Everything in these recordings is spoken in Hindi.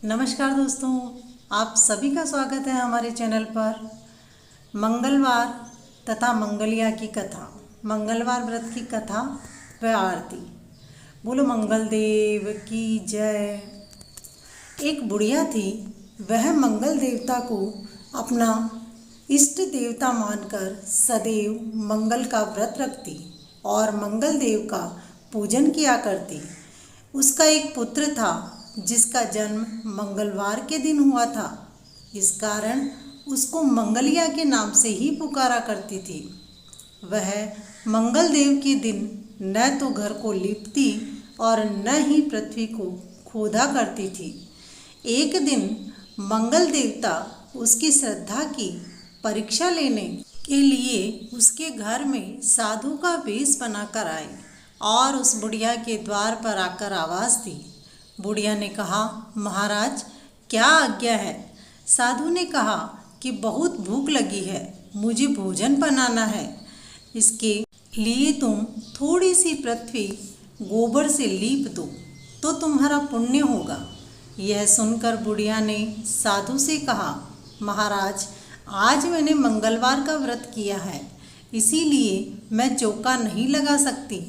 नमस्कार दोस्तों, आप सभी का स्वागत है हमारे चैनल पर। मंगलवार तथा मंगलिया की कथा, मंगलवार व्रत की कथा व आरती। बोलो मंगल देव की जय। एक बुढ़िया थी, वह मंगल देवता को अपना इष्ट देवता मानकर सदैव मंगल का व्रत रखती और मंगल देव का पूजन किया करती। उसका एक पुत्र था जिसका जन्म मंगलवार के दिन हुआ था। इस कारण उसको मंगलिया के नाम से ही पुकारा करती थी। वह मंगल देव के दिन न तो घर को लीपती और न ही पृथ्वी को खोदा करती थी। एक दिन मंगल देवता उसकी श्रद्धा की परीक्षा लेने के लिए उसके घर में साधु का वेश बनाकर आए और उस बुढ़िया के द्वार पर आकर आवाज़ दी। बुढ़िया ने कहा, महाराज क्या आज्ञा है। साधु ने कहा कि बहुत भूख लगी है, मुझे भोजन बनाना है। इसके लिए तुम थोड़ी सी पृथ्वी गोबर से लीप दो तो तुम्हारा पुण्य होगा। यह सुनकर बुढ़िया ने साधु से कहा, महाराज आज मैंने मंगलवार का व्रत किया है, इसीलिए मैं चौका नहीं लगा सकती।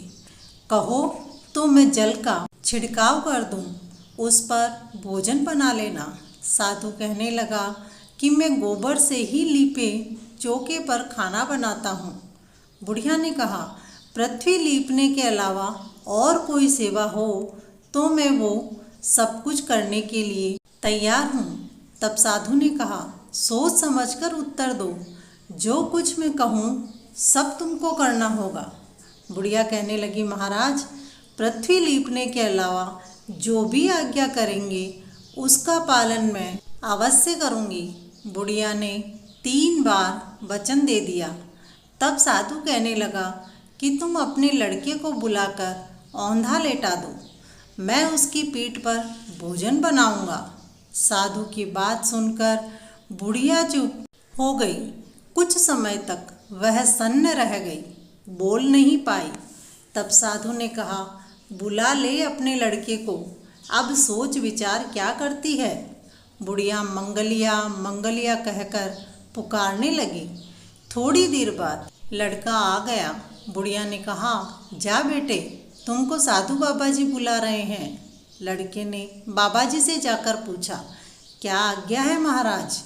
कहो तो मैं जल का छिड़काव कर दूं, उस पर भोजन बना लेना। साधु कहने लगा कि मैं गोबर से ही लीपे चौके पर खाना बनाता हूँ। बुढ़िया ने कहा, पृथ्वी लीपने के अलावा और कोई सेवा हो तो मैं वो सब कुछ करने के लिए तैयार हूँ। तब साधु ने कहा, सोच समझकर उत्तर दो, जो कुछ मैं कहूँ सब तुमको करना होगा। बुढ़िया कहने लगी, महाराज पृथ्वी लीपने के अलावा जो भी आज्ञा करेंगे उसका पालन मैं अवश्य करूँगी। बुढ़िया ने 3 बार वचन दे दिया। तब साधु कहने लगा कि तुम अपने लड़के को बुलाकर औंधा लेटा दो, मैं उसकी पीठ पर भोजन बनाऊंगा। साधु की बात सुनकर बुढ़िया चुप हो गई। कुछ समय तक वह सन्न रह गई, बोल नहीं पाई। तब साधु ने कहा, बुला ले अपने लड़के को, अब सोच विचार क्या करती है। बुढ़िया मंगलिया मंगलिया कहकर पुकारने लगी। थोड़ी देर बाद लड़का आ गया। बुढ़िया ने कहा, जा बेटे, तुमको साधु बाबा जी बुला रहे हैं। लड़के ने बाबा जी से जाकर पूछा, क्या आज्ञा है महाराज।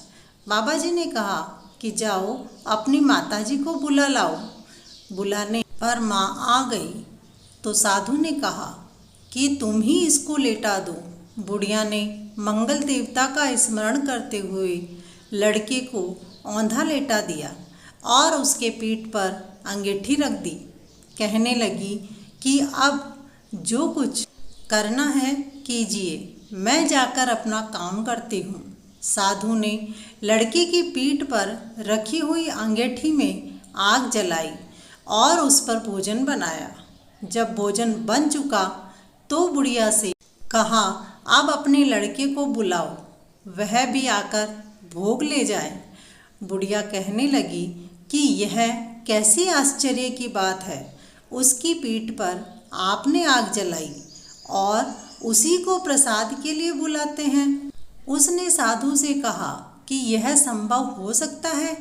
बाबा जी ने कहा कि जाओ अपनी माता जी को बुला लाओ। बुलाने पर माँ आ गई तो साधु ने कहा कि तुम ही इसको लेटा दो। बुढ़िया ने मंगल देवता का स्मरण करते हुए लड़के को औंधा लेटा दिया और उसके पीठ पर अंगीठी रख दी। कहने लगी कि अब जो कुछ करना है कीजिए, मैं जाकर अपना काम करती हूँ। साधु ने लड़के की पीठ पर रखी हुई अंगीठी में आग जलाई और उस पर भोजन बनाया। जब भोजन बन चुका तो बुढ़िया से कहा, अब अपने लड़के को बुलाओ, वह भी आकर भोग ले जाए। बुढ़िया कहने लगी कि यह कैसी आश्चर्य की बात है, उसकी पीठ पर आपने आग जलाई और उसी को प्रसाद के लिए बुलाते हैं। उसने साधु से कहा कि यह संभव हो सकता है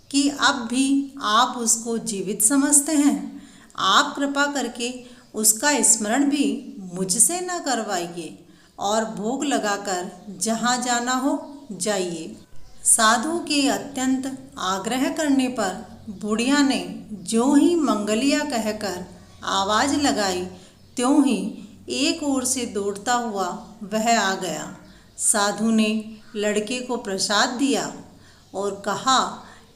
कि अब भी आप उसको जीवित समझते हैं। आप कृपा करके उसका स्मरण भी मुझसे न करवाइए और भोग लगाकर जहाँ जाना हो जाइए। साधु के अत्यंत आग्रह करने पर बुढ़िया ने जो ही मंगलिया कहकर आवाज़ लगाई, त्यों ही एक ओर से दौड़ता हुआ वह आ गया। साधु ने लड़के को प्रसाद दिया और कहा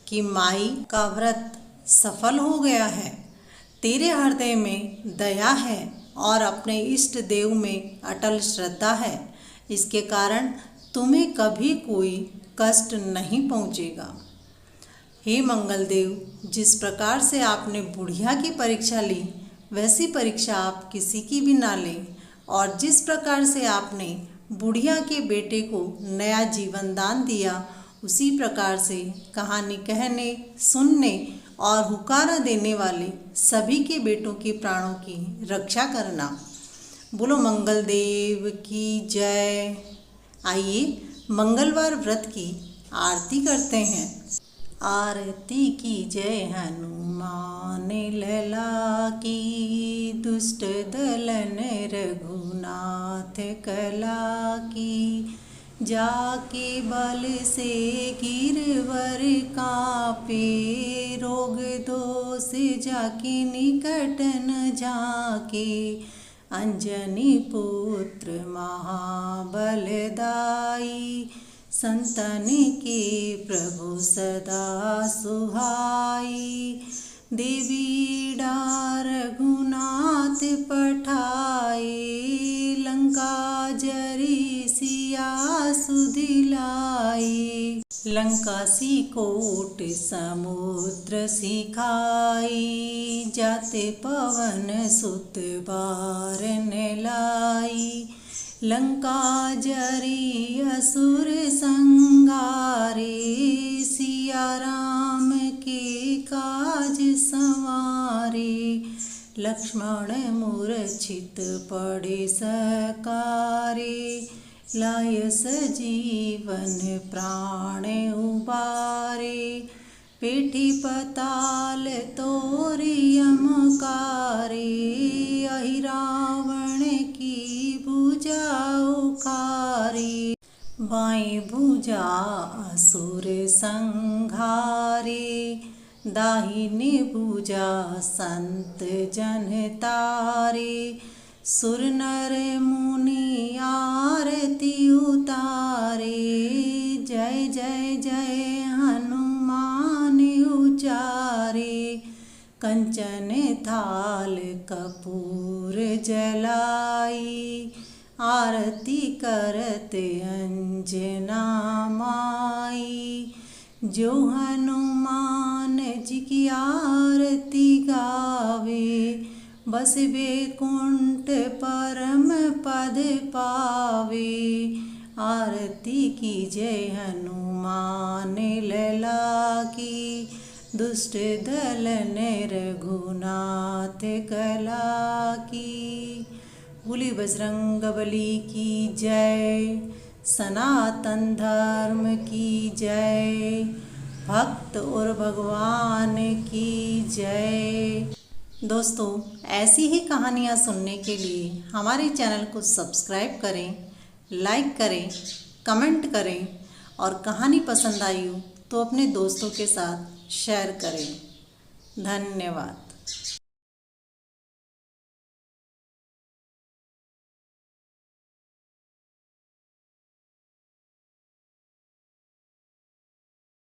कि माई का व्रत सफल हो गया है। तेरे हृदय में दया है और अपने इष्ट देव में अटल श्रद्धा है, इसके कारण तुम्हें कभी कोई कष्ट नहीं पहुँचेगा। हे मंगल देव, जिस प्रकार से आपने बुढ़िया की परीक्षा ली, वैसी परीक्षा आप किसी की भी ना लें, और जिस प्रकार से आपने बुढ़िया के बेटे को नया जीवन दान दिया, उसी प्रकार से कहानी कहने, सुनने और हुकारा देने वाले सभी के बेटों के प्राणों की रक्षा करना। बोलो मंगल देव की जय। आइए मंगलवार व्रत की आरती करते हैं। आरती की जय हनुमान लला की, दुष्ट दलन रघुनाथ कला की। जाके बल से गिरवर कापे, रोग दोष जाके निकट न झाके। अंजनी पुत्र महाबलदाई, संतन के प्रभु सदा सुहाई। देवीड़ा रघुनाथ पठाए, लंका जरी सिया सुदिलाई। लंकासी कोट समुद्र सिखाई, जाते पवन सुत बारन लाई। लंका जरी असुर संगारे, सिया राम के काज संवारे। लक्ष्मण मूर्छित पड़े सकारे, लाय सजीवन प्राण उबारे। पेठी पताल तोरि यमकारे, अहि रावण की भुजा उखारी। बाएं भुजा असुर संघारे, दाहिने भुजा संत जन तारे। सुर नर मुनि आरती उतारे, जय जय जय हनुमान उचारे। कंचन थाल कपूर जलाई, आरती करत अंजना माई। जो हनुमान जी की आरती गावे, बस वैकुंठ परम पद पावे। आरती की जय हनुमान लला की, दुष्ट दलन रघुनाथ कला की। बोली बजरंगबली की जय, सनातन धर्म की जय, भक्त और भगवान की जय। दोस्तों, ऐसी ही कहानियाँ सुनने के लिए हमारे चैनल को सब्सक्राइब करें, लाइक करें, कमेंट करें और कहानी पसंद आई हो तो अपने दोस्तों के साथ शेयर करें। धन्यवाद।